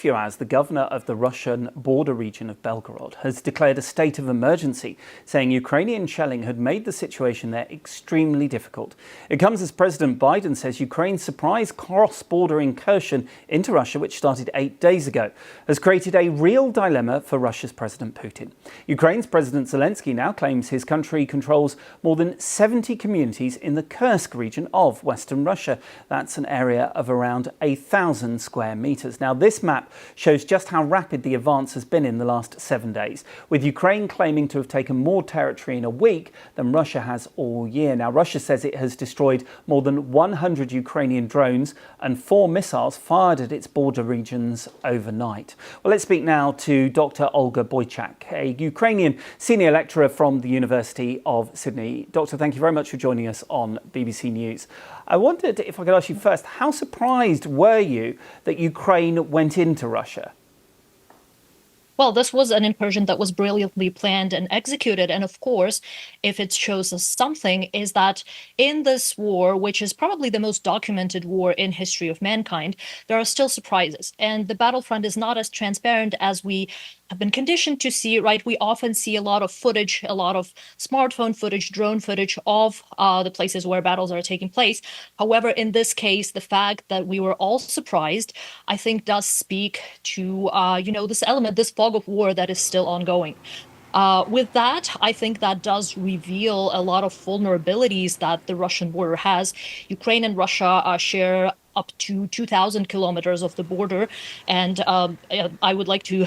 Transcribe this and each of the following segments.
Few hours, the governor of the Russian border region of Belgorod has declared a state of emergency, saying Ukrainian shelling had made the situation there extremely difficult. It comes as President Biden says Ukraine's surprise cross-border incursion into Russia, which started 8 days ago, has created a real dilemma for Russia's President Putin. Ukraine's President Zelensky now claims his country controls more than 70 communities in the Kursk region of Western Russia. That's an area of around 1,000 square meters. Now, this map shows just how rapid the advance has been in the last 7 days, with Ukraine claiming to have taken more territory in a week than Russia has all year. Now, Russia says it has destroyed more than 100 Ukrainian drones and 4 missiles fired at its border regions overnight. Well, let's speak now to Dr. Olga Boychak, a Ukrainian senior lecturer from the University of Sydney. Doctor, thank you very much for joining us on BBC News. I wondered if I could ask you first, how surprised were you that Ukraine went into Russia? Well, this was an incursion that was brilliantly planned and executed. And of course, if it shows us something, is that in this war, which is probably the most documented war in history of mankind, there are still surprises. And the battlefront is not as transparent as we have been conditioned to see, right? We often see a lot of footage, a lot of smartphone footage, drone footage of the places where battles are taking place. However, in this case, the fact that we were all surprised, I think does speak to, this element, this fog of war that is still ongoing. With that, I think that does reveal a lot of vulnerabilities that the Russian border has. Ukraine and Russia share up to 2,000 kilometers of the border. And I would like to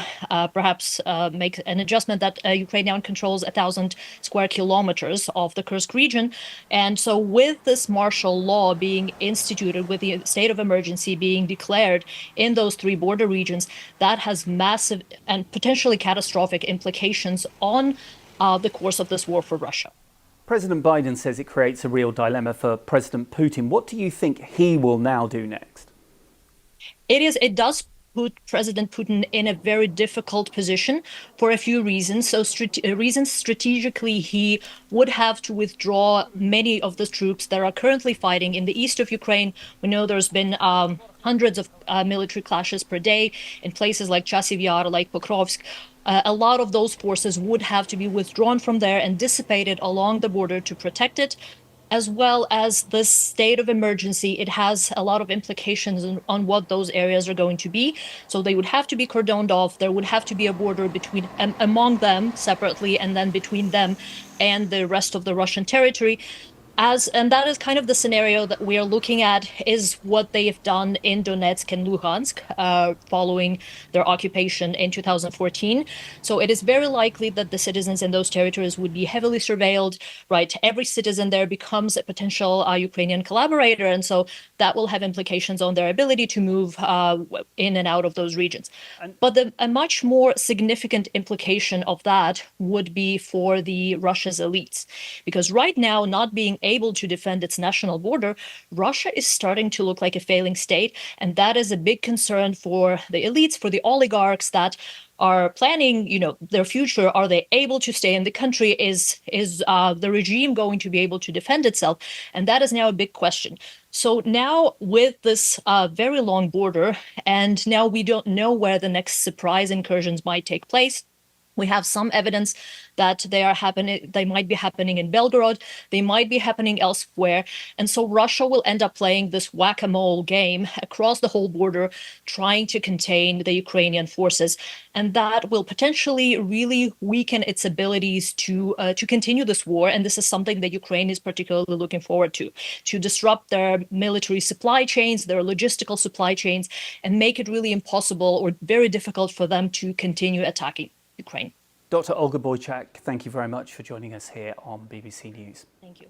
perhaps make an adjustment that Ukraine now controls 1,000 square kilometers of the Kursk region. And so with this martial law being instituted, with the state of emergency being declared in those 3 border regions, that has massive and potentially catastrophic implications on the course of this war for Russia. President Biden says it creates a real dilemma for President Putin. What do you think he will now do next? It does put President Putin in a very difficult position for a few reasons. So strategically, he would have to withdraw many of the troops that are currently fighting in the east of Ukraine. We know there's been hundreds of military clashes per day in places like Chasiv Yar, like Pokrovsk. A lot of those forces would have to be withdrawn from there and dissipated along the border to protect it, as well as this state of emergency. It has a lot of implications on what those areas are going to be. So they would have to be cordoned off. There would have to be a border between among them separately, and then between them and the rest of the Russian territory. And that is kind of the scenario that we are looking at, is what they have done in Donetsk and Luhansk following their occupation in 2014. So it is very likely that the citizens in those territories would be heavily surveilled, right? Every citizen there becomes a potential Ukrainian collaborator. And so that will have implications on their ability to move in and out of those regions. But a much more significant implication of that would be for the Russia's elites, because right now, not being able to defend its national border, Russia is starting to look like a failing state. And that is a big concern for the elites, for the oligarchs that are planning, their future. Are they able to stay in the country? Is the regime going to be able to defend itself? And that is now a big question. So now with this very long border, and now we don't know where the next surprise incursions might take place. We have some evidence that they might be happening in Belgorod, they might be happening elsewhere. And so Russia will end up playing this whack-a-mole game across the whole border, trying to contain the Ukrainian forces. And that will potentially really weaken its abilities to continue this war. And this is something that Ukraine is particularly looking forward to disrupt their military supply chains, their logistical supply chains, and make it really impossible or very difficult for them to continue attacking Ukraine. Dr. Olga Boychak, thank you very much for joining us here on BBC News. Thank you.